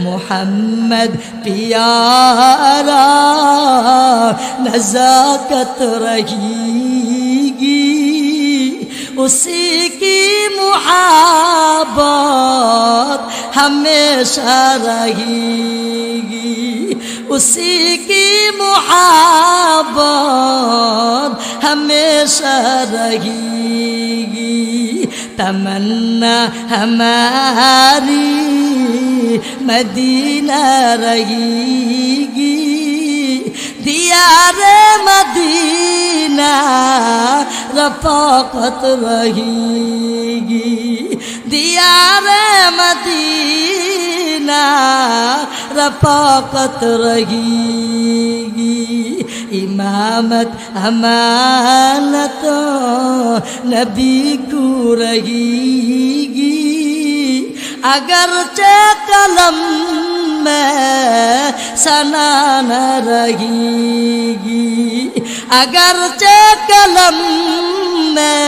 मोहम्मद प्यारा नज़ाकत रहेगी, उसी की मुहब्बत हमेशा रहेगी, उसी की मुहब्बत हमेशा रहेगी। तमन्ना हमारी मदीना रहेगी, दियारे मदीना रफ़ाक़त रहेगी, दियारे मदीना रफ़ाक़त रहेगी। इमामत अमानत नबी को रहेगी, अगरचे कलम में सना न रहेगी, अगरचे कलम में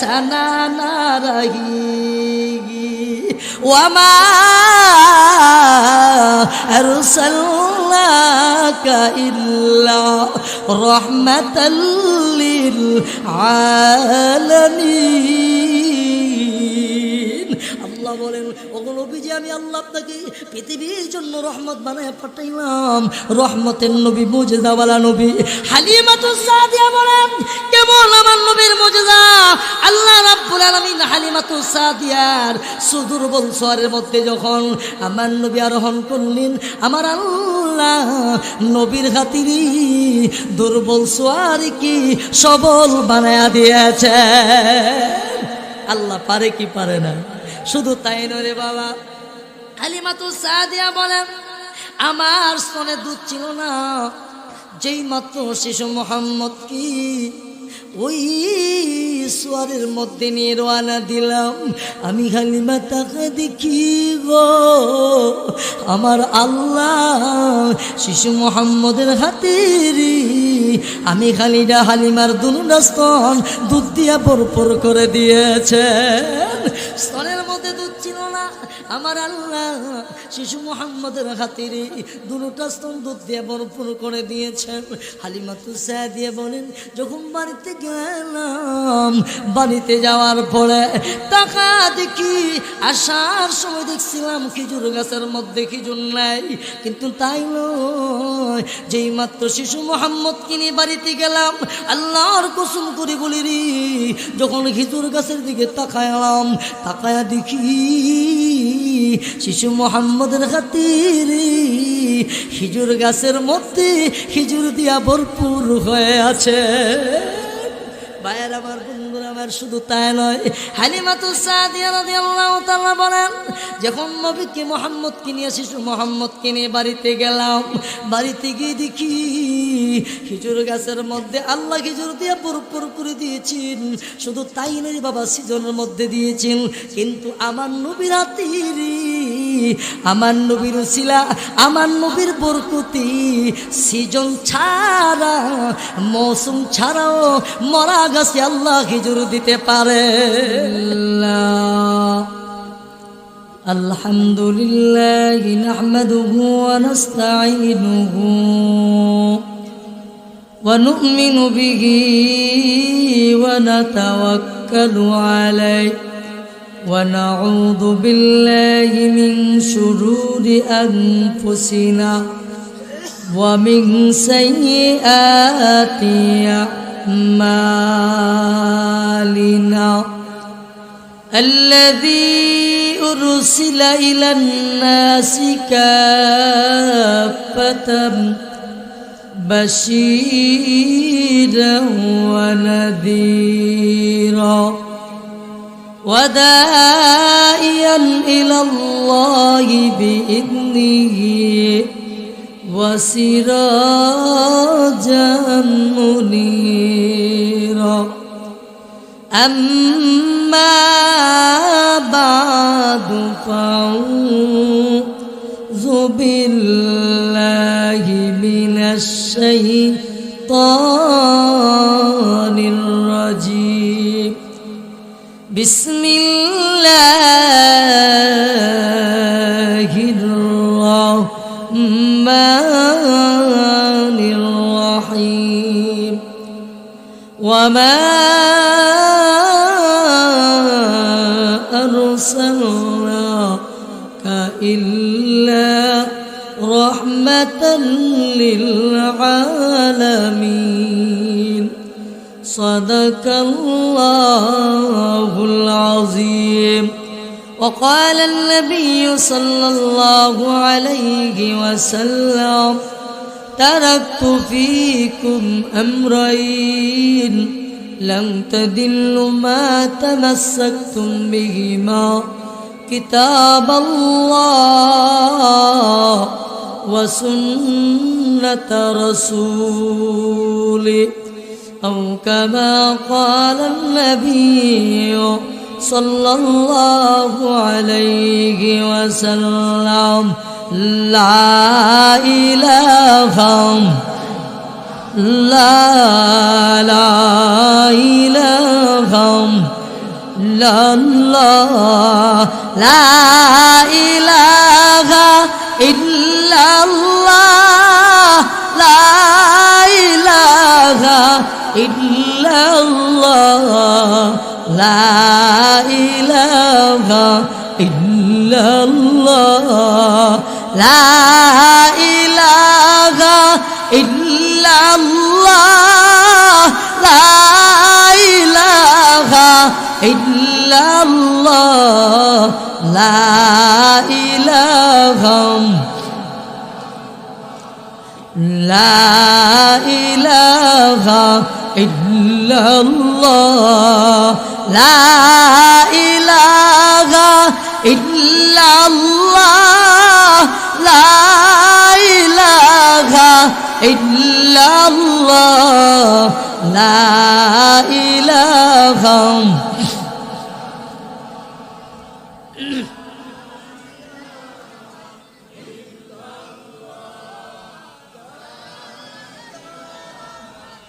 सना न रहेगी। वमा अरसलनाका इल्ला रहमतल लिल आलमीन। আল্লাহ বলেন, ওগো নবীজি, আমি আল্লাহ আপনাকে পৃথিবীর জন্য রহমত বানায় পাঠাইলাম। রহমতের নবী, মুজিজাওয়ালা নবী। হালিমাতুস সাদিয়া বলেন, কেমন আমার নবীর মুজিজা! আল্লাহ রাব্বুল আলামিন হালিমাতুস সাদিয়ার সুদুর্বল সোয়ারের মধ্যে যখন আমার নবী আরোহণ করলেন, আমার আল্লাহ নবীর খাতিরে দুর্বল সোয়ার কি সবল বানায়া দিয়েছে। আল্লাহ পারে কি পারে না? শুধু তাই নয় রে বাবা, হালিমাতুস সাদিয়া বলেন, আমার স্তনে দুধ ছিল না, যেই মাত্র শিশু মোহাম্মদ কি ওই সোয়ারের মধ্যে নিয়ে রওনা দিলাম, আমি হালিমা তাকে দেখি গো, আমার আল্লাহ শিশু মোহাম্মদের হাতেরি আমি খালিদা হালিমার দুটা স্তন দুধ দিয়া ভরপুর করে দিয়েছেন। স্তনের মধ্যে দুধ ছিল না, আমার আল্লাহ শিশু মোহাম্মদের খাতিরে দুটা স্তন দুধ দিয়ে ভরপুর করে দিয়েছেন। হালিমাতুস সাদিয়া বলেন, যখন বাড়িতে গেলাম, বাড়িতে যাওয়ার পরে টাকা দেখি, আসার সময় দেখছিলাম খেজুর গাছের মধ্যে খেজুর নাই, কিন্তু তাই নয়, যেই মাত্র শিশু মোহাম্মদ কিনে বাড়িতে গেলাম, আল্লাহর কসম করে বলি রে, যখন খেজুর গাছের দিকে তাকায়ালাম, তাকায়া দেখি শিশু মোহাম্মদের খাতিরে খেজুর গাছের মধ্যে খেজুর দিয়া ভরপুর হয়ে আছে। ভাইয়ের আমার, বন্ধুরা আমার, শুধু তাই নয়, হালিমাতুস সাদিয়া রাদিয়াল্লাহু তাআলা বলেন, যখন নবীকে মোহাম্মদকে নিয়ে শিশু মোহাম্মদকে নিয়ে বাড়িতে গেলাম, বাড়িতে গিয়ে দেখি খেজুর গাছের মধ্যে আল্লাহ খেজুর দিয়ে ভরপুর করে দিয়েছেন। শুধু তাই নয় বাবা, সিজনের মধ্যে দিয়েছেন, কিন্তু আমার নবীর হাতিরি, আমার নবীর উসিলা, আমার নবীর বরকতি সিজন ছাড়া, মৌসুম ছাড়াও মরা গাছে আল্লাহ খেজুর দিতে পারে। আলহামদুলিল্লাহ নাহমাদুহু ওয়া নাস্তাঈনুহু ওয়া নু'মিনু বিহি ওয়া নাতাওয়াক্কালু আলাইহি ওয়া নাউযু বিল্লাহি মিন শুরুরি আনফুসিনা ওয়া মিন সাইয়্যাতি أعمالنا الذي أرسل إلى الناس كافة بشيرا ونذيرا وداعيا إلى الله بإذنه وسراجا منيرا أما بعد فأعوذ بالله من الشيطان الرجيم بسم الله الرحمن الرحيم وما أرسلناك إلا رحمة للعالمين صدق الله العظيم. وقال النبي صلى الله عليه وسلم تركت فيكم أمرين لن تضلوا ما تمسكتم بهما كتاب الله وسنة رسوله أو كما قال النبي صلى الله عليه وسلم لا إله لا إله لا الله لا إله إلا الله لا إله إلا الله لا إله إلا الله لا إله إلا الله لا إله إلا الله لا إله لا إله إلا الله لا إله إلا الله لا إله إلا الله لا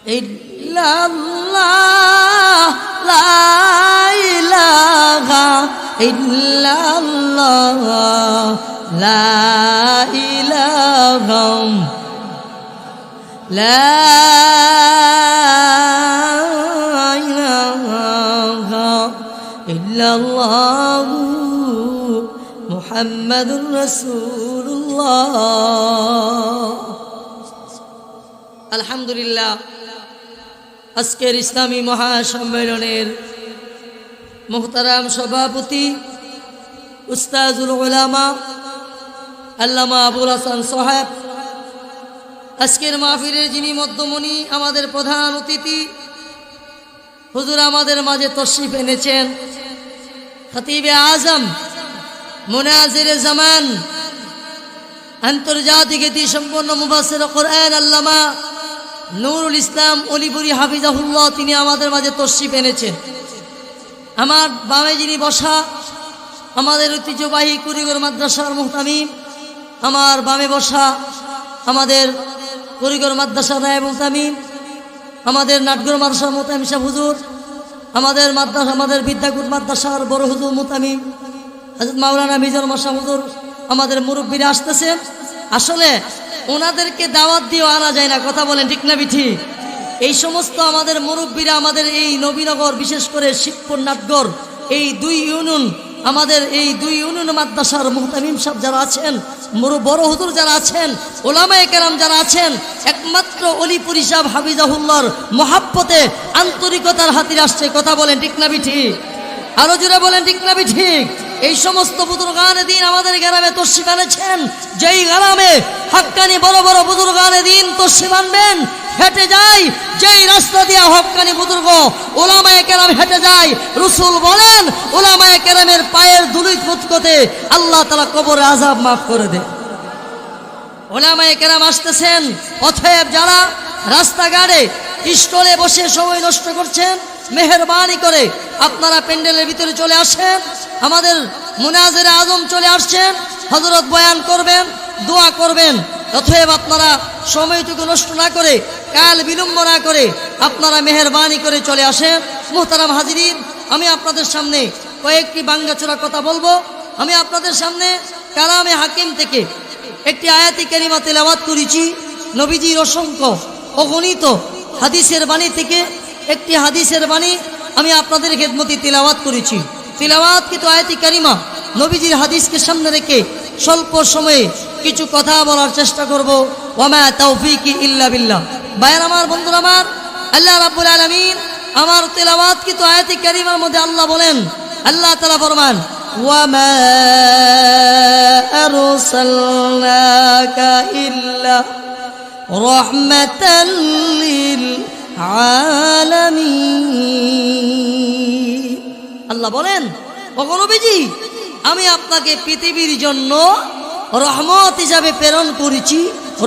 إله إلا الله لا إله إلا الله لا إله لا إله إلا الله محمد رسول الله. الحمد لله আজকের ইসলামী মহাসম্মেলনের মুহতারাম সভাপতি উস্তাজুল উলামা আল্লামা আবুল হাসান সাহেব, আজকের মাহফিলের যিনি মধ্যমণি, আমাদের প্রধান অতিথি হুজুর আমাদের মাঝে তশরিফ এনেছেন খতিবে আজম মুনাজিরে জামান আন্তর্জাতিক খ্যাতি সম্পন্ন মুফাসসির কোরআন আল্লামা নুরুল ইসলাম অলিপুরি হাফিজাহুল্লাহ, তিনি আমাদের মাঝে তশরিফ এনেছেন। আমার বামে যিনি বসা আমাদের ঐতিহ্যবাহী কুড়িগড় মাদ্রাসার মুহতামিম, আমার বামে বসা আমাদের কুড়িগড় মাদ্রাসার নায়েব মুহতামিম, আমাদের নাটগড় মাদ্রাসার মুহতামিম সাহেব হুজুর, আমাদের মাদ্রাসা আমাদের বিদ্যাকুট মাদ্রাসার বড় হুজুর মুহতামিম হযরত মাওলানা মিজানুর রহমান হুজুর, আমাদের মুরব্বীরা আসতেছেন। আসলে ওনাদেরকে দাওয়াত দিয়ে আনা যায় না, কথা বলেন ঠিক না ঠিক? এই সমস্ত আমাদের মুরব্বীরা আমাদের এই নবীনগর, বিশেষ করে শিবপুর নাটগড়, এই দুই ইউনিয়ন, আমাদের এই দুই ইউনিয়ন মাদ্রাসার মুহতামিম সাহেব যারা আছেন, বড় হুজুর যারা আছেন, ওলামায়ে কেরাম যারা আছেন, একমাত্র অলিপুরি সাহেব হাফিজাহুল্লাহর মহাব্বতে আন্তরিকতার হাতির আসছে, কথা বলেন ঠিক না ঠিক? আরো জোরে বলেন ঠিক না ঠিক? এই সমস্ত বুজুর্গানে দিন আমাদের গ্রামে তশরিফ আনেছেন, যেই গ্রামে হক্কানি বড় বড় বুজুর্গানে দিন তশরিফ আনবেন, হেঁটে যায় যেই রাস্তা দিয়ে হক্কানি বুজুর্গ ওলামায়ে কেরাম হেঁটে যায়, রাসূল বলেন ওলামায়ে কেরামের পায়ের ধুলি মুতকতে আল্লাহ তাআলা কবরে আযাব মাফ করে দেন। ওলামায়ে কেরাম আসতেছেন, অতএব যারা রাস্তাঘাটে স্টলে বসে সময় নষ্ট করছেন, মেহেরবানি করে আপনারা প্যান্ডেলের ভিতরে চলে আসেন। আমাদের মুনাজিরে আজম চলে আসছেন, হযরত বয়ান করবেন, দোয়া করবেন। অতএব আপনারা সময়টুকু নষ্ট না করে, কাল বিলম্ব না করে আপনারা মেহেরবানি করে চলে আসেন। মুহতারাম হাজিরিন, আমি আপনাদের সামনে কয়েকটি বাঙ্গাচোরা কথা বলবো। আমি আপনাদের সামনে কালামে হাকিম থেকে একটি আয়াতি কারিমা তেলাওয়াত করেছি। নবীজির অসংখ্য অগণিত হাদিসের বাণী থেকে একটি হাদিসের বাণী আমি আপনাদের খেদমতে তেলাওয়াত করেছি। তেলাওয়াত কিন্তু আয়াতি কারিমা নবীজির হাদিসকে সামনে রেখে স্বল্প সময়ে কিছু কথা বলার চেষ্টা করব। ওয়ামা তাওফিকি ইল্লা বিল্লাহ। ভাইয়ের আমার, বন্ধুরা আমার, আল্লাহ রাব্বুল আলামিন আমার তেলাওয়াত কিন্তু আয়াতি কারিমার মধ্যে আল্লাহ বলেন, আল্লাহ তাআলা ফরমান, ওয়ামা আরসালনাকা ইল্লা রাহমাতাল লিল আলামিন। আল্লাহ বলেন, ওগো নবীজি, আমি আপনাকে পৃথিবীর জন্য রহমত হিসাবে প্রেরণ করেছি।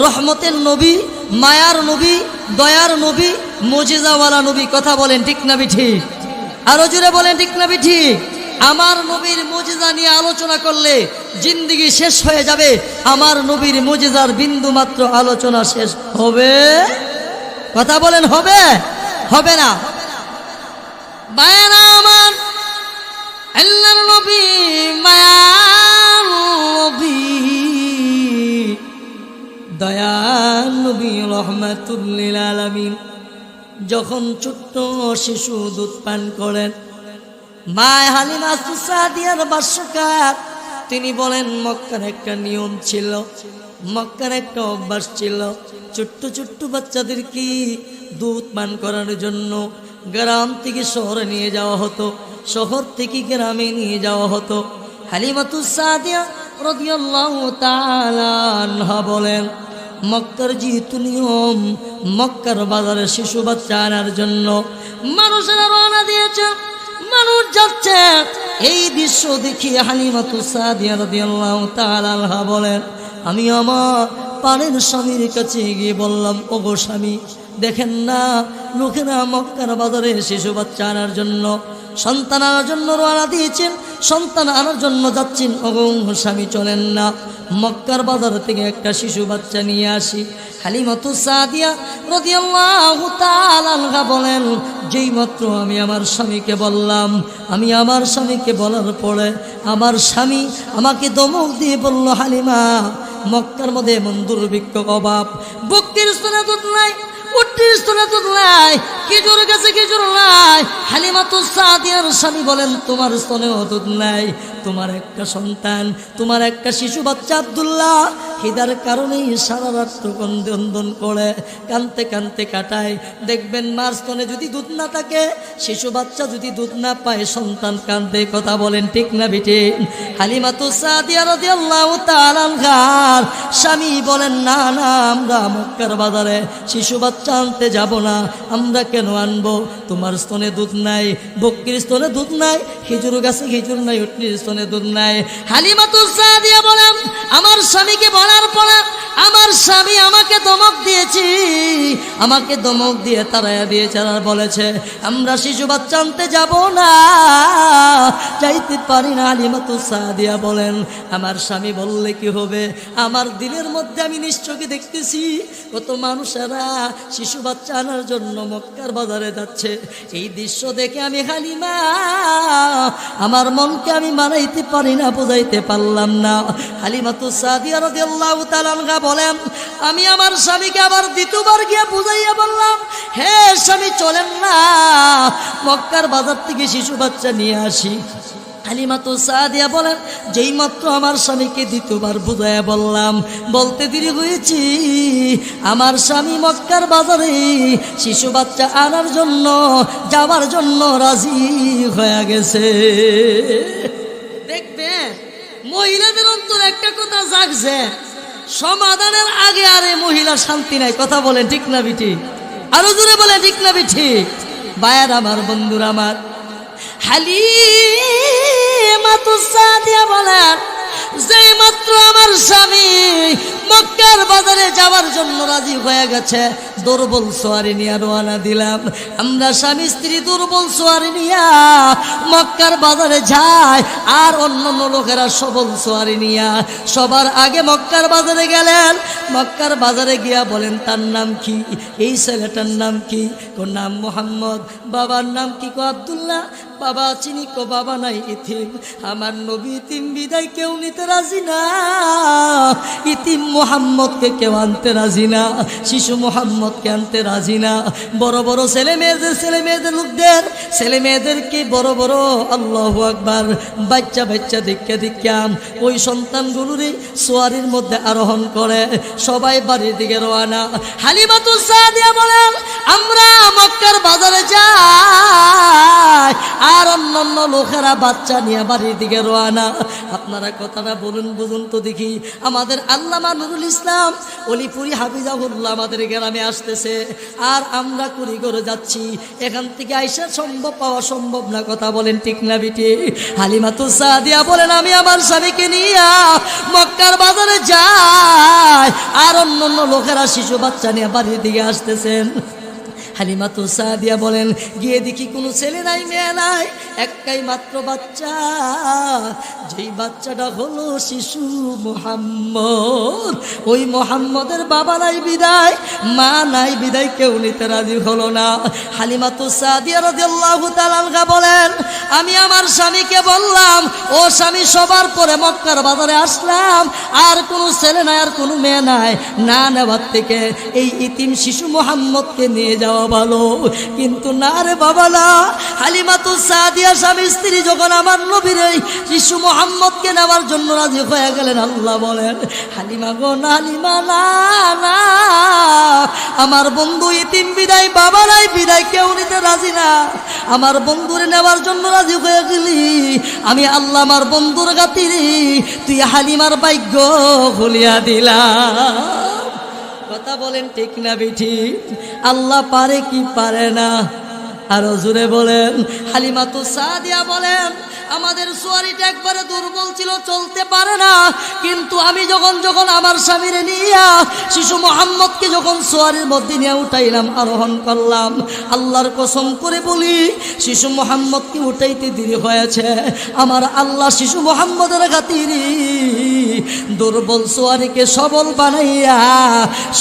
রহমতের নবী, মায়ার নবী, দয়ার নবী, মুজিজাওয়ালা নবী। কথা বলেন ঠিক না ঠিক? আরো জোরে বলেন ঠিক না ঠিক? আমার নবীর মুজিজা নিয়ে আলোচনা করলে জিন্দেগি শেষ হয়ে যাবে। আমার নবীর মুজিজার বিন্দু মাত্র আলোচনা শেষ হবে? কথা বলেন হবে? হবে না। বায়না আমার আল্লাহর নবী, মায়ার নবী, দয়ার নবী, রহমাতুল লিল আলামিন যখন ছোট্ট শিশু দুধ পান করেন, মা হালিমা সাদিয়ার ভাষ্যকার তিনি বলেন, মক্কার একটা নিয়ম ছিল, মক্কার একটা অভ্যাস ছিল, ছোট্ট ছোট্ট বাচ্চাদেরকে দুধ পান করার জন্য গ্রাম থেকে শহরে নিয়ে যাওয়া হতো, শহর থেকে গ্রামে নিয়ে যাওয়া হতো। হালিমাতুস সাদিয়া রাদিয়াল্লাহু তাআলা আনহা বলেন, মক্কার যেহেতু নিয়ম, মক্কার বাজারে শিশু বাচ্চা আনার জন্য মানুষেরা রওনা দিয়েছে, মানুষ যাচ্ছে। এই দৃশ্য দেখি হালিমাতুস সাদিয়া রাদিয়াল্লাহু তাআলা আনহা বলেন, আমি আমার পানের স্বামীর কাছে গিয়ে বললাম, ওগো স্বামী, দেখেন না লোকেরা মক্কার বাজারে শিশু বাচ্চা আনার জন্য, সন্তান আনার জন্য রওনা দিয়েছেন, সন্তান আনার জন্য যাচ্ছেন। ওগো স্বামী, চলেন না মক্কার বাজার থেকে একটা শিশু বাচ্চা নিয়ে আসি। হালিমাতুস সাদিয়া রাদিয়াল্লাহু তাআলা আনহা বলেন, যেই মাত্র আমি আমার স্বামীকে বললাম, আমি আমার স্বামীকে বলার পরে আমার স্বামী আমাকে দমক দিয়ে বলল, হালিমা, মক্কার মধ্যে এমন দুর্ভিক্ষ অভাব, বকরির স্তনে দুধ নাই, উটটির স্তনে দুধ নাই, খেজুর গাছে খেজুর নাই। হালিমাতুস সাদিয়ার স্বামী বলেন, তোমার স্তনেও দুধ নাই, তোমার একটা সন্তান, তোমার একটা শিশু বাচ্চা আব্দুল্লাহ খিদার কারণেই সারা রাত্র ক্রন্দন করে, কানতে কানতে কাটায়। দেখবেন মার স্তনে যদি দুধ না থাকে, শিশু বাচ্চা যদি দুধ না পায়, সন্তান কান্দে। কথা বলেন ঠিক না বিটি? হালিমাতুস সাদিয়া রাদিয়াল্লাহু তাআলা আনহার স্বামী বলেন, না না, আমরা মক্কার বাজারে শিশু বাচ্চা আনতে যাব না। আমরা কেন আনবো? তোমার স্তনে দুধ নাই, বকরির স্তনে দুধ নাই, খেজুর গাছে খেজুর নাই, উটনির স্তনে দুধ নাই। হালিমাতুস সাদিয়া বলেন, আমার স্বামীকে বলার পরে আমার স্বামী আমাকে ধমক দিয়েছি, আমাকে ধমক দিয়ে তাড়াইয়া দিয়েছে, আর বলেছে আমরা শিশু বাচ্চা আনতে যাব না, যাইতে পারি না। হালিমাতুস সাদিয়া বলেন, আমার স্বামী বললে কি হবে? আমার দিনের মধ্যে আমি নিশ্চয়ই দেখতেছি কত মানুষেরা শিশু বাচ্চা আনার জন্য মক্কার বাজারে যাচ্ছে। এই দৃশ্য দেখে আমি হালিমা, আমার মনকে আমি মানাইতে পারি না, বোঝাইতে পারলাম না। হালিমাতুস সাদিয়া রাদিয়াল্লাহু তাআলা আনহা বলেন, আমি আমার স্বামীকে আবার দ্বিতীয়বার গিয়ে বুঝাইয়া বললাম, হে স্বামী, চলেন না মক্কার বাজার থেকে শিশু বাচ্চা নিয়ে আসি। হালিমাতুস সাদিয়া বলেন, যেই মাত্র আমার স্বামীকে দ্বিতীয়বার বুঝাইয়া বললাম, বলতে দেরি হয়েছি, আমার স্বামী মক্কার বাজারে শিশু বাচ্চা আনার জন্য যাওয়ার জন্য রাজি হয়ে গেছে। দেখবেন মহিলাদের অন্তর একটা কথা জাগছে, সমাধানের আগে আরে মহিলা শান্তি নাই। কথা বলেন ঠিক না বিটি? আরো জোরে বলেন ঠিক না বিটি? বায়ার আমার, বন্ধুরা আমার, হালিমাতুস সাদিয়া বলেন, যেই মাত্র আমার স্বামী মক্কার বাজারে যাওয়ার জন্য রাজি হয়ে গেছে। দুর্বল সোয়ারি নিয়ে রওনা দিলাম। আমরা স্বামী স্ত্রী দুর্বল সোয়ারি নিয়ে মক্কার বাজারে যায়, আর অন্যান্য লোকেরা সবল সোয়ারি নিয়ে সবার আগে মক্কার বাজারে গেলেন। মক্কার বাজারে গিয়া বলেন, তার নাম কি? এই ছেলেটার নাম কি? ওর নাম মোহাম্মদ। বাবার নাম কি? কো আব্দুল্লাহ। বাবা চিনি? কো বাবা নাই, ইতিম। আমার নবী ইতিম বিদায় কেউ নিতে রাজি না, ইতিম মোহাম্মদকে কেউ আনতে রাজি না, শিশু মোহাম্মদকে আনতে রাজি না। বড় বড় ছেলে মেয়েদের লোকদের ছেলে মেয়েদেরকে বড় বড় আল্লাহু আকবার বাচ্চা দেখা ওই সন্তানগুলোরই সোয়ারির মধ্যে আরোহণ করে সবাই বাড়ির দিকে রওনা। হালিমাতুস সাদিয়া বলেন, আমরা মক্কার বাজারে যাই, আর অন্যান্য লোকেরা বাচ্চা নিয়ে বাড়ির দিকে রওনা। আপনারা কথাটা বলুন, বুঝুন তো দেখি। আমাদের আল্লামা নুরুল ইসলাম অলিপুরি হাফিজাহুল্লাহ আমাদের গ্রামে আসতেছে, আর আমরা কুড়িগড়ে যাচ্ছি। এখান থেকে আইসা পাওয়া সম্ভব না। কথা বলেন ঠিক না বিটি? হালিমাতুস সাদিয়া বলেন, আমি আমার স্বামীকে নিয়ে মক্কার বাজারে যাই, আর অন্যান্য লোকেরা শিশু বাচ্চা নিয়ে বাড়ির দিকে আসতেছেন। হালিমাতুস সাদিয়া বলেন, গিয়ে দেখি কোনো ছেলে নাই, মেয়ে নাই, একটাই মাত্র বাচ্চা। যেই বাচ্চাটা হলো শিশু মোহাম্মদ। ওই মোহাম্মদের বাবা নাই বিদায়, মা নাই বিদায়, কেউ নিতে রাজি হলো না। হালিমাতুস সাদিয়া রাদিয়াল্লাহু তাআলা আনহা বলেন, আমি আমার স্বামীকে বললাম, ও স্বামী, সবার পরে মক্কার বাজারে আসলাম, আর কোনো ছেলে নাই, আর কোনো মেয়ে নাই, না নেওয়ার থেকে এই ইতিম শিশু মোহাম্মদকে নিয়ে যাওয়া ভালো। কিন্তু না রে বাবা না। হালিমাতুস সাদিয়া স্বামী স্ত্রী যখন আমার নবীর এই শিশু মোহাম্মদকে নেওয়ার জন্য রাজি হয়ে গেলেন, আল্লাহ বলেন, হালিমা গো না, হালিমা না, না, আমার বন্ধু ইতিম বিদায়, বাবা নাই বিদায়, কেউ নিতে রাজি না। আমার বন্ধুরে নেওয়ার জন্য রাজি হয়ে গেলি, আমি আল্লাহ আমার বন্ধুর খাতিরে তুই হালিমার ভাগ্য খুলিয়া দিলাম। কথা বলেন ঠিক না বিঠি? আল্লাহ পারে কি পারে না? আরো জোরে বলেন। হালিমাতুস সাদিয়া বলেন, আমাদের সোয়ারিটা একবারে দুর্বল ছিল, চলতে পারে না, কিন্তু আমি যখন আমার স্বামীরে নিয়ে শিশু মোহাম্মদকে যখন সোয়ারির মধ্যে নিয়ে উঠাইলাম, আরোহণ করলাম, আল্লাহর কসম করে বলি, শিশু মোহাম্মদকে উঠাইতে দেরি হয়েছে। আমার আল্লাহ শিশু মোহাম্মদের খাতিরে দুর্বল সোয়ারিকে সবল বানাইয়া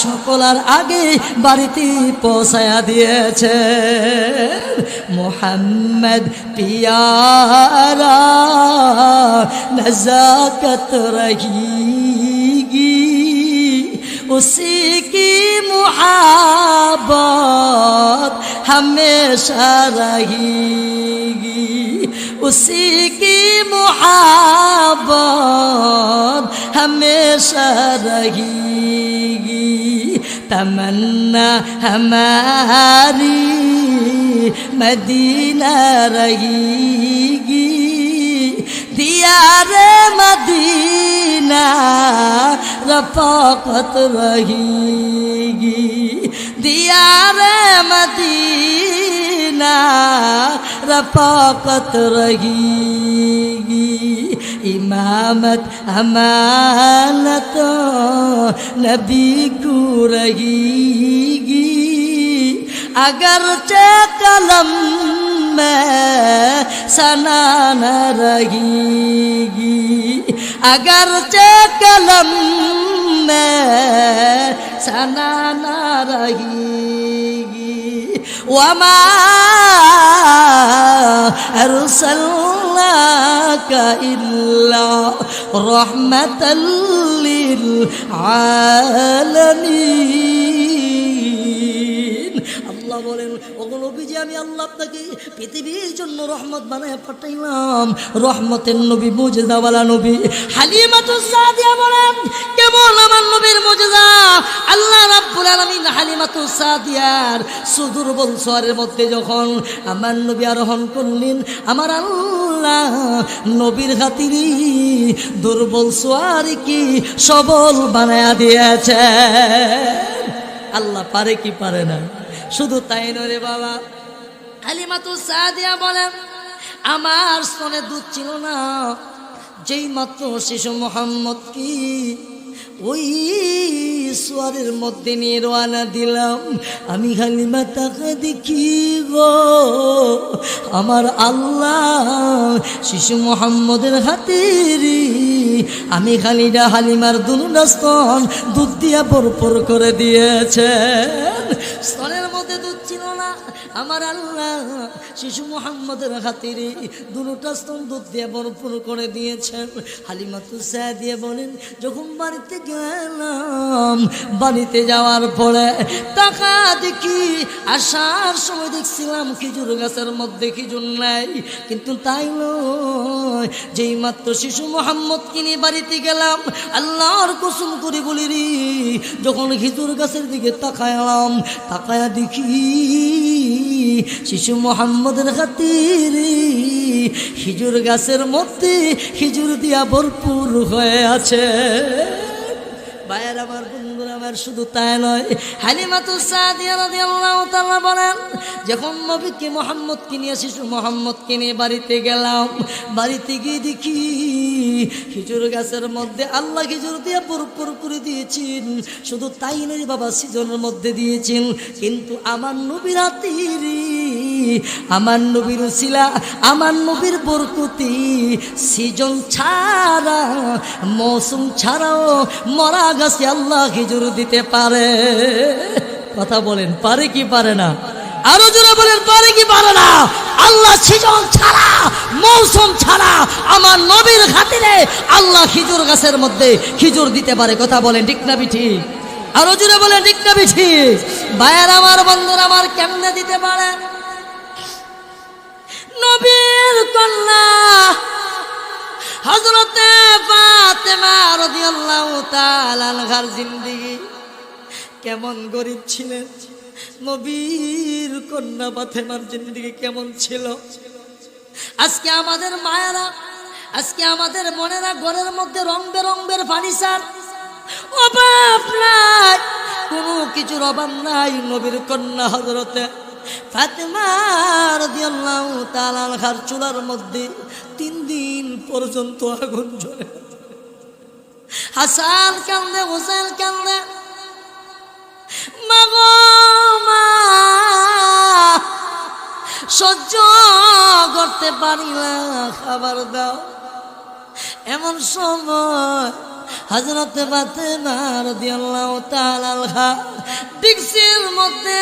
সকলার আগে বাড়িতে পৌঁছায়া দিয়েছে। মোহাম্মদ পিয়ারা नज़ाकत रहेगी, उसी की मुहब्बत हमेशा रहेगी, उसी की मुहब्बत हमेशा रहेगी। तमन्ना हमारी मदीना रहेगी, दियारे मदीना रफ़ाक़त रहेगी, दियारे मदीना रफ़ाक़त रहेगी। इमामत अमानत नबी को रहेगी, अगरचे कलम में सना न रहेगी, अगरचे कलम में सना न रहेगी। वमा अरसलनाका इल्ला रहमतल लिल आलमीन। আল্লাহ বলেন, ওগো নবীজি, আমি আল্লাহ আপনাকে পৃথিবীর জন্য রহমত বানায় পাঠাইলাম, রহমতের নবী, মুজিজাওয়ালা নবী। হালিমাতুস সাদিয়া বলেন, কেমন আমার নবীর মুজিজা! আল্লাহ রাব্বুল আলামিন হালিমাতুস সাদিয়ার সুদুর্বল সোয়ারের মধ্যে যখন আমার নবী আরোহণ করলেন, আমার আল্লাহ নবীর খাতিরে দুর্বল সোয়ারি কি সবল বানায়া দিয়েছে। আল্লাহ পারে কি পারে না? শুধু তাই নয় বাবা। হালিমাতুস সাদিয়া বলেন, আমার স্তনে দুধ ছিল না, যেই মাত্র শিশু মোহাম্মদ কি ওই সোয়ারের মধ্যে নিয়ে রওনা দিলাম। আমি হালিমা তাকে দেখি গো, আমার আল্লাহ শিশু মোহাম্মদের হাতের আমি খালিদা হালিমার দুটা স্তন দুধ দিয়া ভরপুর করে দিয়েছেন। স্তনের মধ্যে দুধ ছিল না, আমার আল্লাহ শিশু মোহাম্মদের খাতিরে দুটা স্তন দুধ দিয়ে ভরপুর করে দিয়েছেন। হালিমাতুস সাদিয়া বলেন, যখন বাড়িতে গেলাম, বাড়িতে যাওয়ার পরে টাকা দেখি আসার সময় দেখছিলাম খেজুর গাছের মধ্যে খেজুর নাই, কিন্তু তাই নয়, যেই মাত্র শিশু মোহাম্মদ কিনে বাড়িতে গেলাম, আল্লাহর কসম করে বলি রে, যখন খেজুর গাছের দিকে তাকায়ালাম, তাকায়া দেখি শিশু মোহাম্মদের খাতিরে খেজুর গাছের মধ্যে খেজুর দিয়া ভরপুর হয়ে আছে। ভাইয়ের আমার, বন্ধুরা আমার, শুধু তাই নয়, হালিমাতুস সাদিয়া রাদিয়াল্লাহু তাআলা বলেন, যখন নবীকে মুহাম্মদকে নিয়ে শিশু মুহাম্মদকে নিয়ে বাড়িতে গেলাম, বাড়িতে গিয়ে দেখি খেজুর গাছের মধ্যে আল্লাহ খেজুর দিয়ে ভরপুর করে দিয়েছেন। শুধু তাই নয় বাবা, সিজনের মধ্যে দিয়েছেন, কিন্তু আমার নবীর হাতিরি, আমার নবীর উসিলা, আমার নবীর বরকতি সিজন ছাড়া, মৌসুম ছাড়াও মরা গাছে আল্লাহ খেজুর দিতে পারে। কথা বলেন, পারে কি পারে না? আরো জোরে বলেন, পারে কি পারে না? আল্লাহ সিজন ছাড়া, মৌসুম ছাড়া আমার নবীর খাতিরে আল্লাহ খেজুর গাছের মধ্যে খেজুর দিতে পারে। কথা বলেন, ঠিক না ঠিক? আরো জোরে বলেন, ঠিক না ঠিক? ভাইয়ের আমার, বন্ধুরা আমার, কেমনে দিতে পারে? নবীর কন্যা হযরতে ফাতেমা রাদিয়াল্লাহু তাআলা আনহার জিন্দেগি কেমন গরীব ছিলেন, নবীর কন্যা ফাতেমার জিন্দেগি কেমন ছিল। আজকে আমাদের মায়েরা, আজকে আমাদের বোনেরা ঘরের মধ্যে রং বেরঙের ফার্নিচার, অভাব নাই, কোনো কিছুর অভাব নাই। নবীর কন্যা হযরতে ফাতেমা রাদিয়াল্লাহু তাআলা আনহার চুলার মধ্যে 3 দিন পর্যন্ত আগুন জ্বলে। হাসান কান্দে, হোসেন কান্দে, মা গো মা, সহ্য করতে পারি না, খাবার দাও। এমন সময় হযরতে ফাতেমা রাদিয়াল্লাহু তাআলা আনহা ডিক্সির মধ্যে,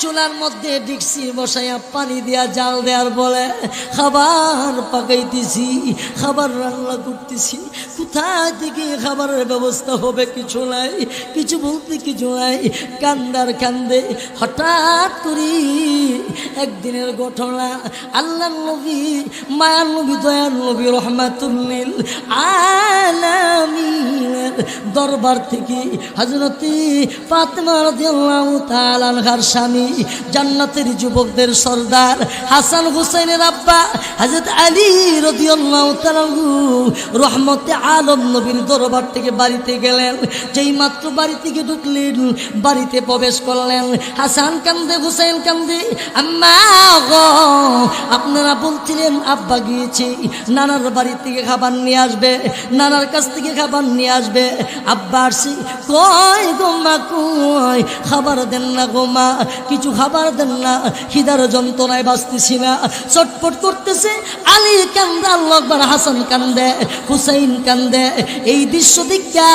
চুলার মধ্যে ডিক্সি বসাইয়া পানি দিয়া জাল দেওয়ার বলে, খাবার পাকাইতেছি, খাবার রান্না করতেছি, কোথায় থেকে খাবারের ব্যবস্থা হবে কিছু নাই, কিছু বলতে কিছু নাই। কান্দার কান্দে হঠাৎ করে একদিনের ঘটনা, আল্লাহ নবী, মায়ার নবী, দয়ার নবী, রহমাতুল লিল আলামিনের দরবার থেকে হযরতে ফাতেমা রাদিয়াল্লাহু তাআলা আনহার স্বামী, জান্নাতের যুবকদের সর্দার হাসান হুসাইনের আব্বা হযরত আলী রাদিয়াল্লাহু তাআলা রহমতে আলম নবীর দরবার থেকে বাড়িতে গেলেন। যেই মাত্র বাড়ি থেকে ঢুকলেন, বাড়িতে প্রবেশ করলেন, হাসান কান্দে, হুসাইন কান্দে, আম্মা গো, আপনারা বলছিলেন আব্বা গিয়েছে নানার বাড়ি থেকে খাবার নিয়ে আসবে, নানার কাছ থেকে খাবার নিয়ে আসবে, আব্বা আসছি, কই গো মা, কই খাবার দেন না গো মা, কিছু খাবার দেন না, খিদার যন্ত্রণায় বাঁচতেছি না, চটপট করতেছে। আলী কান্দে, আল্লাহু আকবার, হাসান কান্দে, হুসাইন কান্দে। এই দৃশ্য দেখা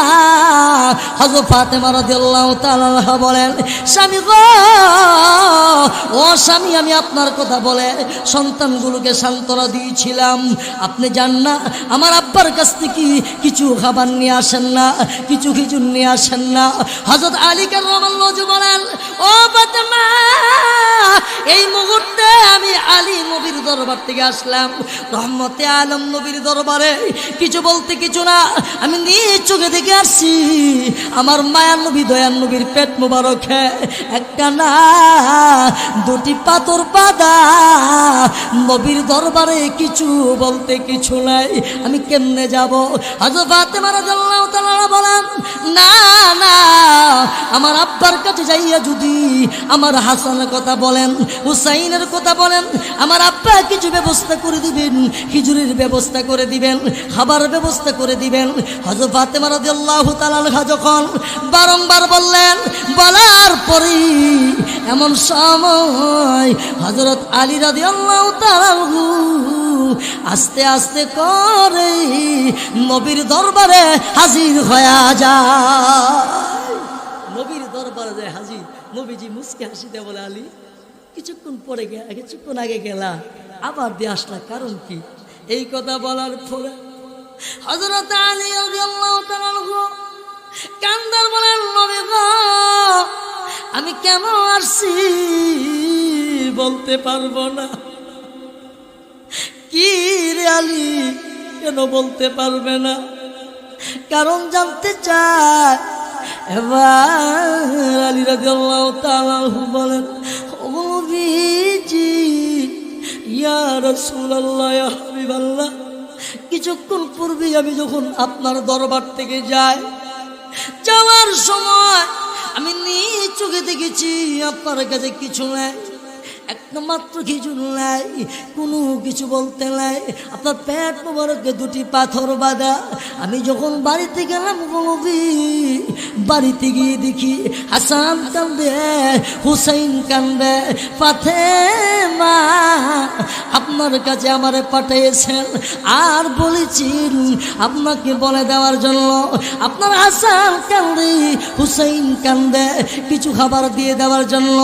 হযরত ফাতেমা রাদিয়াল্লাহু তাআলা আনহা বলেন, স্বামী গো, ও স্বামী, আমি আপনার কথা বলে সন্তানগুলোকে সান্ত্বনা দিয়েছিলাম, আপনি যান না, আমার আব্বার কাছ থেকে কিছু খাবার নিয়ে আসেন না, কিছু খিচুড়ি নিয়ে আসেন না। হযরত আলী কারামাল্লাহু বলেন, ও ফাতেমা, এই মুহূর্তে আমি আলী নবীর দরবার থেকে আসলাম, রহমতে আলম নবীর দরবারে, কিছু বলতে কিছু না, আমি নিজ চোখে দেখে আসছি, আমার মায়ার নবী, দয়ার নবীর পেট মোবারক একটা না দুটি পাথর বাঁধা, নবীর দরবারে কিছু বলতে কিছু নাই, আমি কেমনে যাব? হযরত ফাতেমা রাদিয়াল্লাহু তাআলা বলেন, না না, আমার আব্বার কাছে যাইয়া যদি আমার হাসানের কথা বলেন, হুসাইনের কথা বলেন, আমার আব্বা কিছু ব্যবস্থা করে দিবেন, খিচুড়ির ব্যবস্থা করে দিবেন, খাবার ব্যবস্থা করে দিবেন। হযরত ফাতেমা রাদিয়াল্লাহু তাআলা আনহা যখন বারংবার বললেন, বলার পরেই এমন সময় হযরত আলী রাদিয়াল্লাহু তাআলা আনহু আস্তে আস্তে করে নবীর দরবারে হাজির হয়ে যায়। নবীর দরবারে যায় হাজির। নবীজি মুস্কে হাসিতে বলে, আলী কিছুক্ষণ আগে গেলা, আবার দিয়ে আসলা, কারণ কি? এই কথা বলার পরে হযরত আলী রাদিয়াল্লাহু তাআলা আনহু কান্দার বলেন, নবী গো, আমি কেন আসছি বলতে পারবো না। কি রে আলী, কেন বলতে পারবে না? কারণ জানতে চায়। এবার আলী রাদিয়াল্লাহু তাআলা বলেন, ও নবীজি, ইয়া রাসূলুল্লাহ, ইয়া হাবিবাল্লাহ, কিছুক্ষণ পূর্বে আমি যখন আপনার দরবার থেকে যাওয়ার সময় আমি নিজ চোখে দেখেছি আপনার কাছে কিছু নাই, একটা মাত্র খিচুর নাই, কোনো কিছু বলতে নাই। আপনার পেট মোবারকে দুটি পাথর বাঁধা। আমি যখন বাড়িতে গেলাম, নবী, বাড়িতে গিয়ে দেখি হাসান কান্দে, হুসাইন কান্দে, ফাতেমা আপনার কাছে আমারে পাঠিয়েছেন আর বলেছেন আপনাকে বলে দেওয়ার জন্য। আপনার হাসান কান্দে, হুসাইন কান্দে, কিছু খাবার দিয়ে দেওয়ার জন্য।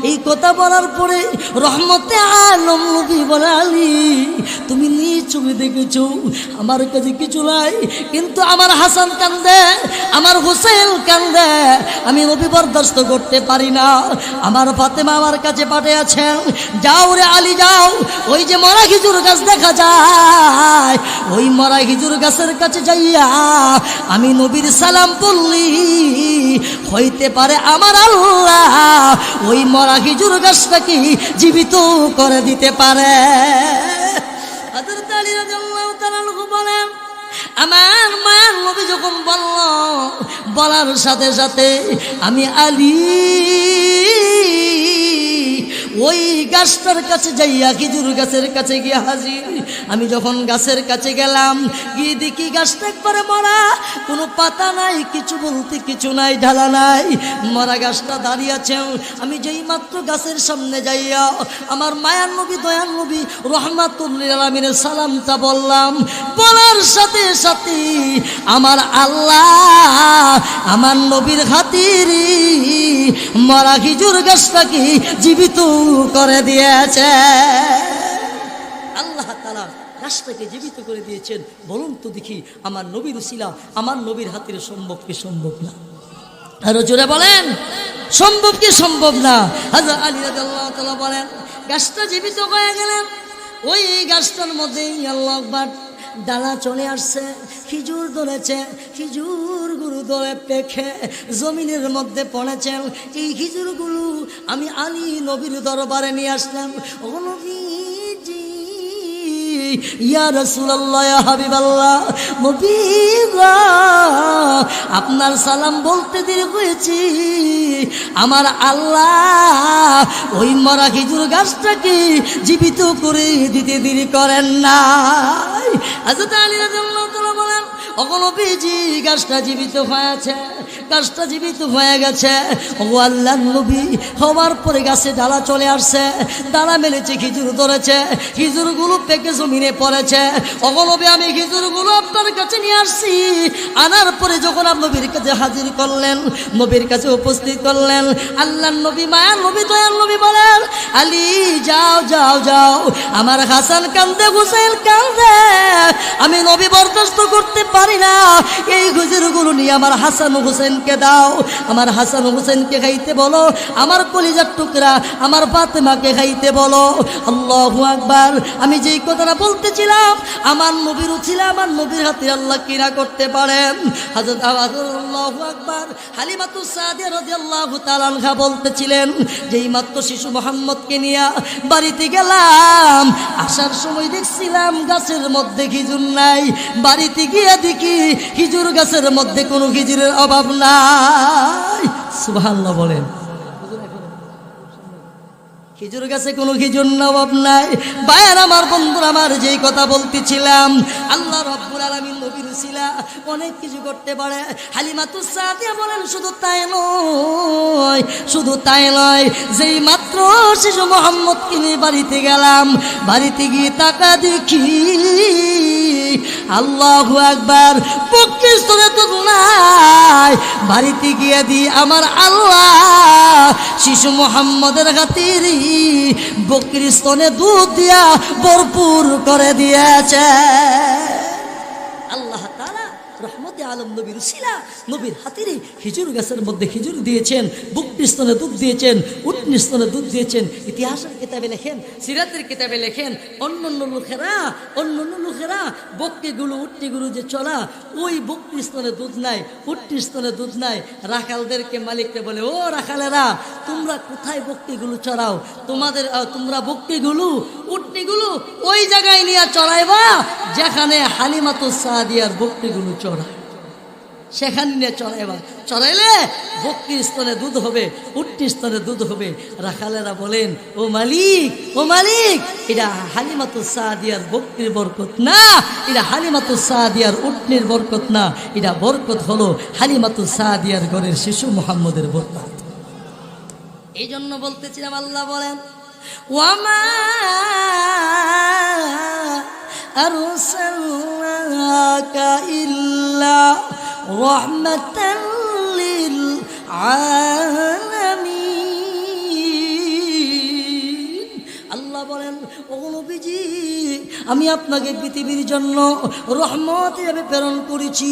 এই কথা বলার পরে রহমতে আলম নবী বলে, আলী, তুমি নিজ চোখে দেখেছো আমার কাছে কিছু নাই, কিন্তু আমার হাসান কান্দে, আমার হুসাইন কান্দে, আমি নবী বরদাস্ত করতে পারি না। আমার ফাতেমা আমার কাছে পাঠিয়েছেন, যাও রে আলী যাও, ওই যে মরা খেজুর গাছ দেখা যায়, ওই মরা খেজুর গাছের কাছে যাইয়া আমি নবীর সালাম বললি, হইতে পারে আমার আল্লাহ ওই মরা খেজুর গাছটাকে জীবিত করে দিতে পারে। হযরত আলী রাদিয়াল্লাহু তাআলা আনহু বলেন, আমার মায়ের নবী যখন বলল, বলার সাথে সাথে আমি আলী ওই গাছটার কাছে যাইয়া, খেজুর গাছের কাছে গিয়ে হাজির। আমি যখন গাছের কাছে গেলাম, গিয়ে দেখি গাছটা একবারে মরা, কোনো পাতা নাই, কিছু বলতে কিছু নাই, ঢালা নাই, মরা গাছটা দাঁড়িয়ে আছে। আমি যেই মাত্র গাছের সামনে যাইয়া আমার মায়ার নবী, দয়ার নবী রহমাতুল লিল আলামিনের সালামটা বললাম, বলার সাথে সাথে আমার আল্লাহ আমার নবীর খাতিরে মরা খেজুর গাছটাকে জীবিত করে দিয়েছে। আল্লাহ তাআলা গাছটাকে জীবিত করে দিয়েছেন। বলুন তো দেখি, আমার নবীর উসিলা, আমার নবীর হাতের সম্ভব কি সম্ভব না? আরো জোরে বলেন, সম্ভব কি সম্ভব না? হযরত আলী রাদিয়াল্লাহু তাআলা বলেন, গাছটা জীবিত হয়ে গেলেন। ওই গাছটার মধ্যেই আল্লাহু আকবার ডালা চলে আসছে, খেজুর ধরেছে, খেজুরগুলো ধরে পেখে জমিনের মধ্যে পড়েছেন। এই খেজুরগুলো আমি আলী নবীর দরবারে নিয়ে আসলাম। ও নবীজি, ইয়া রাসূলুল্লাহ, ইয়া হাবিবাল্লাহ, নবী গো, আপনার সালাম বলতে দেরি হয়েছে, আমার আল্লাহ ওই মরা খেজুর গাছটাকে জীবিত করে দিতে দেরি করেন না। হযরত আলী রাদিয়াল্লাহু তাআলা বলেন, ও নবীজি, গাছটা জীবিত হয়েছে, গাছটা জীবিত হয়ে গেছে। ও আল্লাহর নবী, হওয়ার পরে গাছে ডালা চলে আসছে, ডালা মেলেছে, খেজুর ধরেছে, খেজুরগুলো পেকে জমিনে পড়েছে। ও নবী, আমি খেজুরগুলো আপনার কাছে নিয়ে আসছি। আনার পরে যখন আপনি নবীর কাছে হাজির করলেন, নবীর কাছে উপস্থিত করলেন, আল্লাহর নবী, মায়ার নবী, দয়ার নবী বলেন, আলী যাও যাও যাও, আমার হাসান কান্দে, হুসাইন কান্দে, আমি নবী বরদাস্ত করতে পারি না, এই খেজুরগুলো নিয়ে আমার হাসান হুসেনকে দাও, আমার হাসান হুসেনকে খাইতে বলো, আমার কলিজার টুকরা আমার ফাতেমাকে খাইতে বলো। আল্লাহু আকবার। আমি যেই কথাটা বলতেছিলাম, আমার নবীর উছিলা, আমার নবীর হাতে আল্লাহ কিনা করতে পারেন। হযরত আল্লাহু আকবার। হালিমাতুস সাদিয়া রাদিয়াল্লাহু তাআলা আনহা বলতেছিলেন, যেই মাত্র শিশু মুহাম্মদকে নিয়ে বাড়িতে গেলাম, আসার সময় দেখছিলাম গাছের মধ্যে খেজুর নাই, বাড়িতে গিয়ে দেখি খেজুর গাছের মধ্যে কোনো খেজুরের অভাব নাই। সুবহানাল্লাহ বলেন। খেজুর গাছে কোনো খেজুর অভাব নাই। ভাইয়ার আমার, বন্ধুরা আমার, যেই কথা বলতেছিলাম, আল্লাহ রাব্বুল আলামিন নবীর উসিলা অনেক কিছু করতে পারে। হালিমাতুস সাদিয়া বলেন শুধু তাই নয়, শুধু তাই নয়, যেই মাত্র শিশু মুহাম্মদকে নিয়ে বাড়িতে গেলাম, বাড়িতে গিয়ে তাকা দেখি আল্লাহু আকবার, বকরির স্তনে দুধ নাই। বাড়িতে গিয়ে দি আমার আল্লাহ শিশু মুহাম্মদের খাতিরে বকরির স্তনে দুধ দিয়া ভরপুর করে দিয়েছে। আল্লাহ তাআলা রহমতে আলম নবীর উসিলা নবীর হাতিরে খেজুর গাছের মধ্যে খেজুর দিয়েছেন, বকরির স্তনে দুধ দিয়েছেন, উটনির স্তনে দুধ দিয়েছেন। ইতিহাসের কিতাবে লেখেন, সিরাতের কিতাবে লেখেন, অন্যান্য লোকেরা বকরিগুলো উটনিগুলো যে চলা, ওই বকরির স্তনে দুধ নাই, উটনির স্তনে দুধ নাই। রাখালদেরকে মালিককে বলে, ও রাখালেরা, তোমরা কোথায় বকরিগুলো চড়াও? তোমরা বকরিগুলো উটনিগুলো ওই জায়গায় নিয়ে চড়াইবা যেখানে হালিমাতুস সাদিয়ার বকরিগুলো চড়ায়, সেখানে নিয়ে চড়াইবা। চড়াইলে বকরির স্তনে দুধ হবে, উটনির স্তনে দুধ হবে। রাখালেরা বলেন, ও মালিক, ও মালিক, এটা হালিমাতুস সাদিয়ার বকরির বরকত না, এটা হালিমাতুস সাদিয়ার উটনির বরকত না, এটা বরকত হলো হালিমাতুস সাদিয়ার ঘরের শিশু মুহাম্মদের বরকত। এই জন্য বলতেছিলাম, আল্লাহ বলেন, ওয়ামা আরসালনাকা ইল্লা রাহমাতাল লিল আলামিন। আল্লাহ বলেন, ও নবীজি, আমি আপনাকে পৃথিবীর জন্য রহমত হিসেবে প্রেরণ করেছি।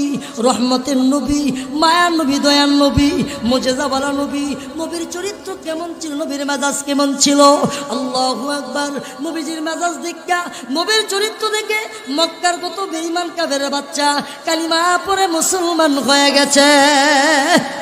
রহমতের নবী, মায়ার নবী, দয়ার নবী, মুজিজাওয়ালা নবী। নবীর চরিত্র কেমন ছিল, নবীর মেজাজ কেমন ছিল? আল্লাহু আকবার। নবীজির মেজাজ দেখা, নবীর চরিত্র দেখে মক্কার কত বেঈমান কাফেরের বাচ্চা কালিমা পড়ে মুসলমান হয়ে গেছে।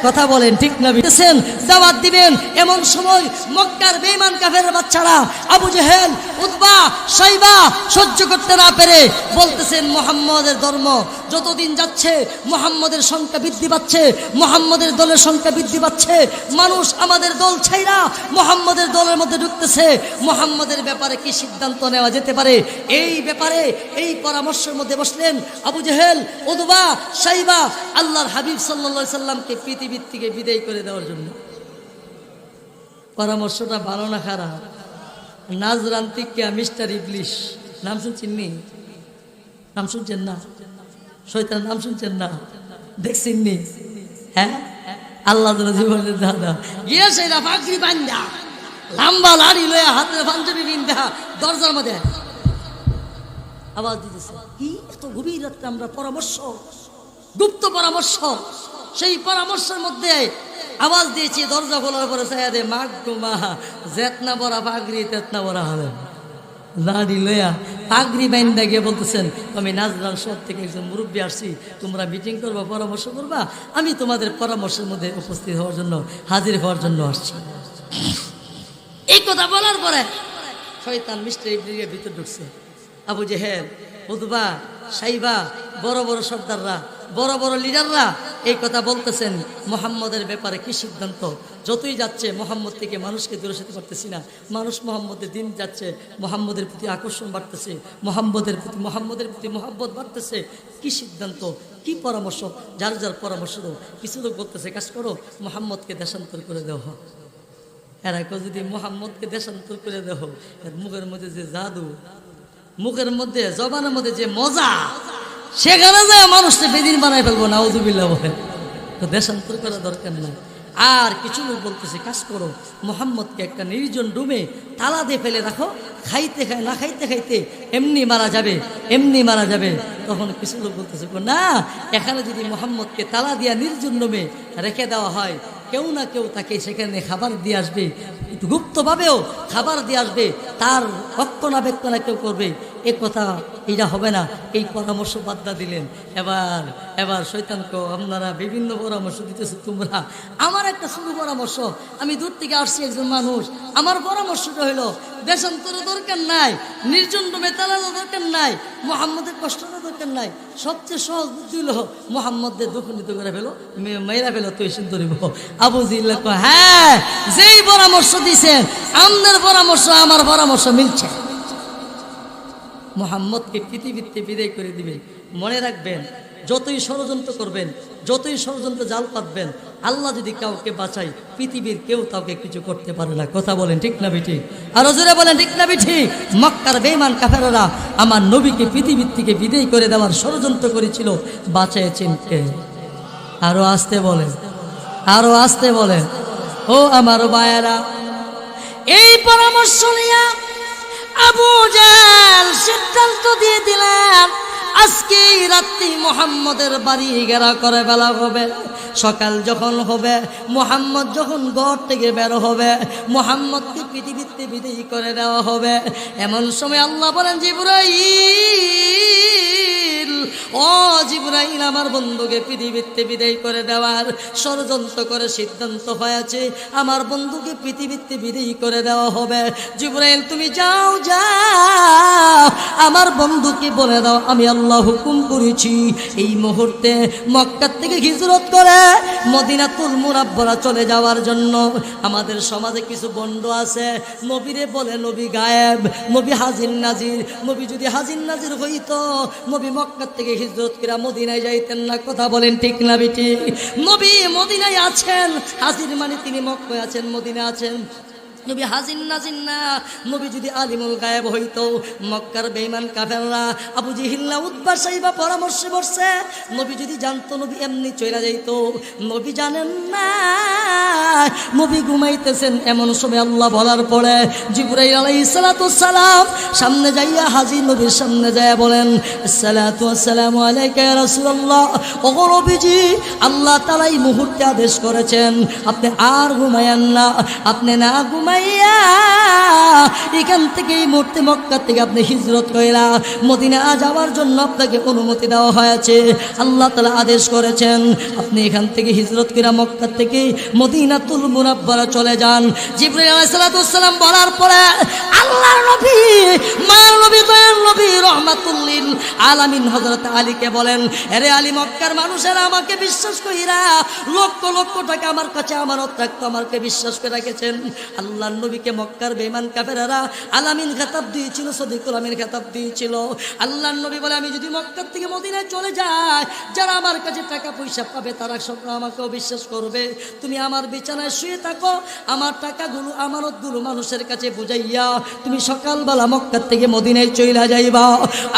কথা বলেন ঠিক না? বিতেছেন দাওয়াত দিবেন, এমন সময় মক্কার বেঈমান কাফেরের বাচ্চারা আবু জেহেল, উতবা, শাইবা সহ্য করতে না পেরে বলতেছেন, মুহাম্মদের ধর্ম যতদিন যাচ্ছে মুহাম্মদের সংখ্যা বৃদ্ধি পাচ্ছে, মুহাম্মদের দলের সংখ্যা বৃদ্ধি পাচ্ছে, মানুষ আমাদের দল ছাইরা মুহাম্মদের দলের মধ্যে ঢুকতেছে। মুহাম্মদের ব্যাপারে কি সিদ্ধান্ত নেওয়া যেতে পারে? এই ব্যাপারে এই পরামর্শের মধ্যে বসলেন আবু জেহেল, উতবা, শাইবা আল্লাহর হাবিব সাল্লাল্লাহু আলাইহি সাল্লামকে পৃথিবীর থেকে বিদায় করে দেওয়ার জন্য। পরামর্শটা ভালো না খারাপ? নাজরান থেকে মিস্টার ইবলিশ নাম শুনছেন নি? নাম শুনছেন না? শয়তান নাম শুনছেন না? দেখছেন নি? হ্যাঁ, আল্লাহ জীবনের দাদা গিয়ে সেটা পাগড়ি বান্ধা, লম্বা লাড়ি লয়া, হাতের পাঞ্জাবি বিন্ধা, দরজার মধ্যে আওয়াজ দিতেছে। কি এত গভীর রাত্রে আমরা পরামর্শ, গুপ্ত পরামর্শ, সেই পরামর্শের মধ্যে আওয়াজ দিয়েছি। দরজা খোলার পরে চাইয়া দে, মাগ গো মা, জেতনা বড়া পাগড়ি তেতনা বড়া হলেন লাড়ি লয়া পাগড়ি বাইন্দা গিয়ে বলতেছেন, আমি নাজরান শহর থেকে একজন মুরব্বী আসছি, তোমরা মিটিং করবা, পরামর্শ করবা, আমি তোমাদের পরামর্শের মধ্যে উপস্থিত হওয়ার জন্য, হাজির হওয়ার জন্য আসছি। এই কথা বলার পরে শয়তান মিস্টার ইবলিসের ভিতর ঢুকছে। আবু জেহেল, উতবা, শাইবা, বড় বড় সর্দাররা, বড় বড় লিডাররা এই কথা বলতেছেন, মুহাম্মদের ব্যাপারে কি সিদ্ধান্ত? যতই যাচ্ছে মুহাম্মদ থেকে মানুষকে দূরে সরাতে পারতেছি না, মানুষ মুহাম্মদের দিন যাচ্ছে, মুহাম্মদের প্রতি আকর্ষণ বাড়তেছে, মুহাম্মদের প্রতি মুহাব্বত বাড়তেছে। কি সিদ্ধান্ত, কি পরামর্শ? যার যার পরামর্শ দাও। কিছু লোক বলতেছে, কাজ করো, মুহাম্মদকে দেশান্তর করে দেওয়া। এরা যদি মুহাম্মদকে দেশান্তর করে দেওয়া, এর মুখের মধ্যে যে জাদু, মুখের মধ্যে জবানের মধ্যে যে মজা, সেখানে যায় মানুষকে বেদিন বানাই ফেলবো। নাউযুবিল্লাহ বলে, তো দেশান্তর করা দরকার নাই। আর কিছু লোক বলতেছে, কাজ করো, মুহাম্মদকে একটা নির্জন রুমে তালা দিয়ে ফেলে রাখো, না খাইতে খাইতে এমনি মারা যাবে, এমনি মারা যাবে। তখন কিছু লোক বলতেছে, না, এখানে যদি মুহাম্মদকে তালা দিয়া নির্জন রুমে রেখে দেওয়া হয়, কেউ না কেউ তাকে সেখানে খাবার দিয়ে আসবে, গুপ্তভাবেও খাবার দিয়ে আসবে, তার রক্ষণাবেক্ষণা কেউ করবে। এ কথা এটা হবে না, এই পরামর্শ বাদ্দা দিলেন। এবার শয়তানকে আপনারা বিভিন্ন পরামর্শ দিতেছে তোমরা। আমার একটা শুরু পরামর্শ, আমি দূর থেকে আসছি একজন মানুষ, আমার পরামর্শটা হইল দেশান্তরের দরকার নাই, নির্জন রুমে তালানোর দরকার নাই, মোহাম্মদের কষ্টটা দরকার নাই। সবচেয়ে সহজ বুদ্ধি হলো মোহাম্মদের দুঃখিত করে ফেলো, মেয়েরা ফেলো, তুই সিদ্ধ দিব। আবু জিল্লা কয়, হ্যাঁ যেই পরামর্শ দিছেন আমাদের পরামর্শ আমার পরামর্শ মিলছে। মোহাম্মদকে পৃথিবীতে বিদায় করে দিবে। মনে রাখবেন, যতই ষড়যন্ত্র করবেন, যতই ষড়যন্ত্র জাল পাতবেন, আল্লাহ যদি কাউকে বাঁচায় পৃথিবীর কেউ কাউকে কিছু করতে পারে না। কথা বলেন ঠিক না বিঠি? আরো জোরে বলেন ঠিক না বিঠি? মক্কার বেঈমান কাফেররা আমার নবীকে পৃথিবীর থেকে বিদায় করে দেওয়ার ষড়যন্ত্র করেছিল, বাঁচাইছেন কে? আরো আসতে বলেন, আরো আসতে বলেন। ও আমার ভাইয়েরা, এই পরামর্শ নিয়ে আবু জাহেল সিদ্ধান্ত দিয়ে দিলেন, আজকে রাত্রি মুহাম্মদের বাড়ি ঘেরা করে ফেলা হবে। সকাল যখন হবে, মুহাম্মদ যখন ঘর থেকে বের হবে, মুহাম্মদকে পৃথিবীতে বিদায় করে দেওয়া হবে। এমন সময় আল্লাহ বলেন, জিবরাইল, ও জিবরাইল, আমার বন্ধুকে পৃথিবীতে বিদায় করে দেওয়ার ষড়যন্ত্র করে সিদ্ধান্ত হয়েছে, আমার বন্ধুকে পৃথিবীতে বিদায় করে দেওয়া হবে। জিবরাইল তুমি যাও, যাও আমার বন্ধুকে বলে দাও আমি আল্লাহ হুকুম করেছি এই মুহূর্তে মক্কা থেকে হিজরত করে মদিনাতুল মুনাব্বরা চলে যাওয়ার জন্য। আমাদের সমাজে কিছু বন্ড আছে, নবীরে বলে নবী গায়েব, নবী হাজির নাজির। নবী যদি হাজির নাজির হইতো, নবী মক্কা থেকে হিজরত করে মদিনায় যাইতেন না। কথা বলেন ঠিক না বেটি? নবী মদিনায় আছেন, হাজির মানে তিনি মক্কায় আছেন, মদিনা আছেন। নবী হাজির নাজির না। নবী যদি আলিমুল গায়েব হইতো, মক্কার বেঈমান কাফেররা আবু জিহিল্লা উতবা সাইবা পরামর্শে বসছে, নবী যদি জানতো নবী এমনি চলে যাইতো। নবী জানেন না, নবী ঘুমাইতেছেন। এমন সময় আল্লাহ বলার পরে জিবরাইল আলাইহিস সালাতু ওয়াস সালাম সামনে যাইয়া হাজির নবীর সামনে যাইয়া বলেন, আসসালাতু ওয়াসসালামু আলাইকা ইয়া রাসূলুল্লাহ। ওগো নবীজি, আল্লাহ তাআলা এই মুহূর্তে আদেশ করেছেন আপনি আর ঘুমায়েন না, আপনি না ঘুমাই এখান থেকে এই মুহূর্তে মক্কা থেকে আপনি হিজরত কইরা মদিনা যাওয়ার জন্য আপনাকে অনুমতি দেওয়া হয়েছে। আল্লাহ তাআলা আদেশ করেছেন আপনি এখান থেকে হিজরত কইরা মক্কা থেকে মদিনাতুল মুনাব্বরা চলে যান। জিবরাইল আলাইহিস সালাতু ওয়াস সালাম বলার পরে আল্লাহর নবী, মার নবী, দয়ার নবী, রাহমাতুল লিল আলামিন হযরত আলীকে বলেন, আরে আলী, মক্কার মানুষেরা আমাকে বিশ্বাস কইরা লক্ষ লক্ষ টাকা আমার কাছে আমানত রাখতো, আমাকে বিশ্বাস করে রেখেছেন। আল্লাহর নবীকে মক্কার বেঈমান কাফেররা আলামিন খেতাব দিয়েছিল, সদিকুল আমিন খেতাব দিয়েছিল। আল্লাহর নবী বলে, আমি যদি মক্কা থেকে মদিনায় চলে যাই, যারা আমার কাছে টাকা পয়সা পাবে তারা সব আমাকেও বিশ্বাস করবে। তুমি আমার বিছানায় শুয়ে থাকো, আমার টাকাগুলো আমানতগুলো মানুষের কাছে বুঝাইয়া তুমি সকালবেলা মক্কা থেকে মদিনায় চলে যাইবা।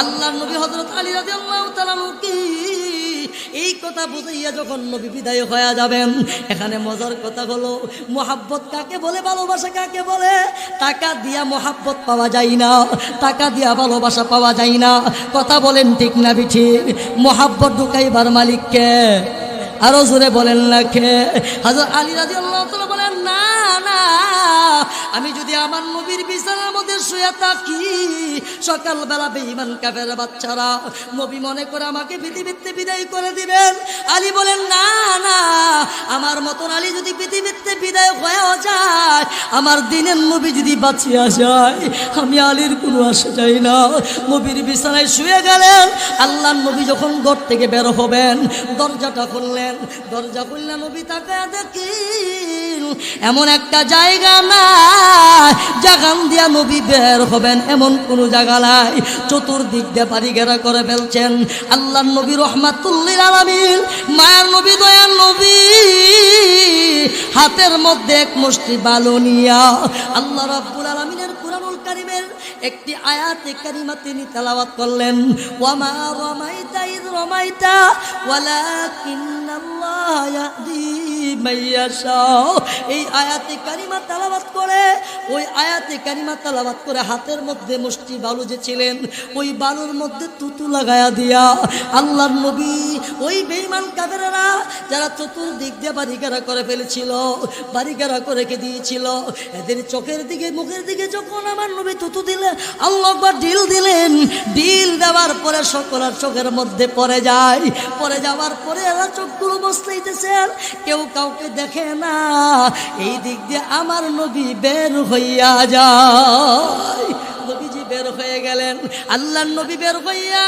আল্লাহর নবী হযরত আলী রাদিয়াল্লাহু তাআলা কি এই কথা বুঝাইয়া যখন নবী বিদায় হয়ে যাবেন, এখানে মজার কথা হলো মোহাব্বত কাকে বলে, ভালোবাসা কাকে বলে? টাকা দিয়া মোহাব্বত পাওয়া যায় না, টাকা দিয়া ভালোবাসা পাওয়া যায় না। কথা বলেন ঠিক না বিঠি? মোহাব্বত ঢুকাইবার মালিককে আরো জোরে বলেন না কে? হযরত আলী রাদিয়াল্লাহু তাআলা বলেন, না না, আমি যদি আমার নবীর বিছানার মধ্যে শুয়ে থাকি, সকালবেলা বেঈমান কাফের বাচ্চারা নবী মনে করে আমাকে পৃথিবীতে বিদায় করে দিবেন। আলী বলেন, না না, আমার মতন আলী যদি পৃথিবীতে বিদায় হয়ে যায়, আমার দিনের নবী যদি বাঁচিয়া যায়, আমি আলীর কোনো আশা চাই না। নবীর বিছানায় শুয়ে গেলেন। আল্লাহর নবী যখন ঘর থেকে বের হবেন, দরজাটা খুললেন, দরজা খুললেন, নবী তাকায় দেখেন এমন একটা জায়গা নাই যেখান দিয়া নবী বের হবেন, এমন কোনো জায়গা নাই। চতুর্দিক দিয়ে বাড়ি ঘেরা করে ফেলছেন। আল্লাহর নবী রাহমাতুল লিল আলামিন, মায়ের নবী, দয়ার নবী হাতের মধ্যে এক মুষ্টি বালু নিয়া আল্লাহ রাব্বুল আলামিনের কুরআনুল কারীমের একটি আয়াতে কারিমা তিনি তেলাওয়াত করলেন, ওয়ামা রামাইতা ইয রামাইতা ওয়ালাকিন্নাল্লাহ ইয়াহদি মাইয়াশা। এই আয়াতে কারিমা তেলাওয়াত করে, ওই আয়াতে কারিমা তেলাওয়াত করে হাতের মধ্যে মুষ্টি বালু যে ছিলেন, ওই বালুর মধ্যে তুতু লাগায়া দিয়া আল্লাহর নবী ওই বেঈমান কাফেররা যারা চতুর্দিক দিয়ে বাড়িঘেরা করে ফেলেছিল, বাড়িঘেরা করে রেখে দিয়েছিল, এদের চোখের দিকে মুখের দিকে যখন আমার নবী তুতু দিলেন, আল্লাহু আকবার ঢিল দিলেন, ঢিল দেওয়ার পরে সকলের চোখের মধ্যে পড়ে যায়। পড়ে যাওয়ার পরে এরা চোখগুলো বসতেইতেছে, কেউ কাউকে দেখে না। এই দিক দিয়ে আমার নবী বের হইয়া যায়। নবীজি বের হয়ে গেলেন, আল্লাহর নবী বের হইয়া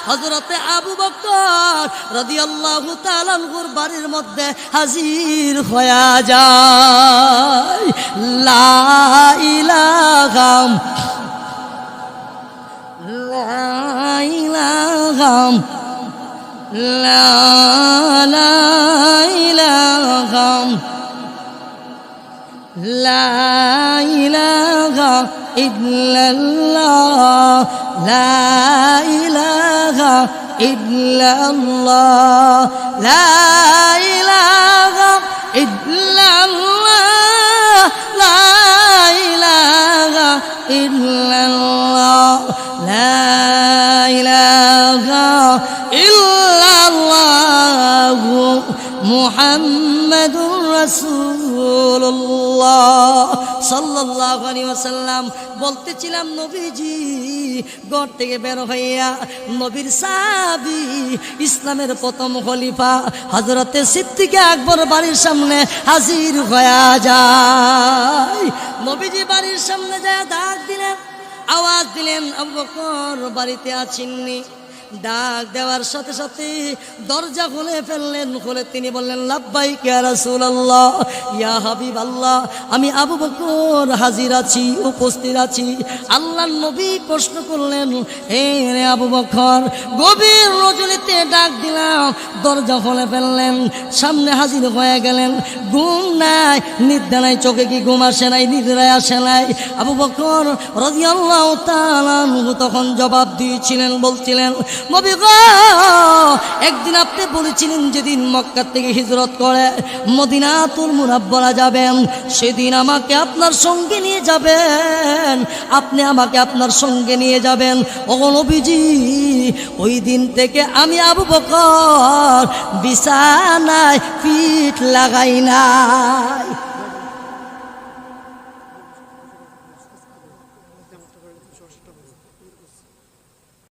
হযরতে আবু বকর রাদিয়াল্লাহু তাআলা আনহুর বাড়ির মধ্যে হাজির হয়ে যায়। লা ইলাহা ইলাহা লা ইলাহা লা ইলাহা ইল্লাল্লাহ লা ইলাহা ইল্লাল্লাহ লা ইলাহা ইল্লাল্লাহ লা ইলাহা ইল্লাল্লাহ লা ইলাহা ইল্লাল্লাহ মুহাম্মাদুর রাসূলুল্লাহ সাল্লাল্লাহু আলাইহি ওয়াসাল্লাম। বলতেছিলাম নবীজি ঘর থেকে বের হইয়া নবীর সাহাবী ইসলামের প্রথম খলিফা হযরতে সিদ্দিক আকবর বাড়ির সামনে হাজির হয়ে যায়। নবীজি বাড়ির সামনে যায় ডাক দিলেন, আওয়াজ দিলেন, আবু বকর বাড়িতে আছেননি? ডাক দেওয়ার সাথে সাথে দরজা খুলে ফেললেন। খুলে তিনি বললেন, লাব্বাইক ইয়া রাসূলুল্লাহ, ইয়া হাবিবাল্লাহ, আমি আবু বকর হাজির আছি, উপস্থিত আছি। আল্লাহর নবী প্রশ্ন করলেন, হে রে আবু বকর, গভীর রজনীতে ডাক দিলাম, দরজা খুলে ফেললেন, সামনে হাজির হয়ে গেলেন। ঘুম নাই, নিদ্রা নাই, চোখে কি ঘুম আসে নাই, নিদ্রায় আসে নাই? আবু বকর রাদিয়াল্লাহু তাআলা আনহু তখন জবাব দিয়েছিলেন, বলছিলেন, নবী গো, একদিন আপনি বলেছিলেন যেদিন মক্কা থেকে হিজরত করে মদিনাতুল মুনাব্বরা যাবেন, সেদিন আমাকে আপনার সঙ্গে নিয়ে যাবেন, আপনি আমাকে আপনার সঙ্গে নিয়ে যাবেন। ও নবীজি, ওই দিন থেকে আমি আবু বকর বিছানায় পিঠ লাগাই নাই।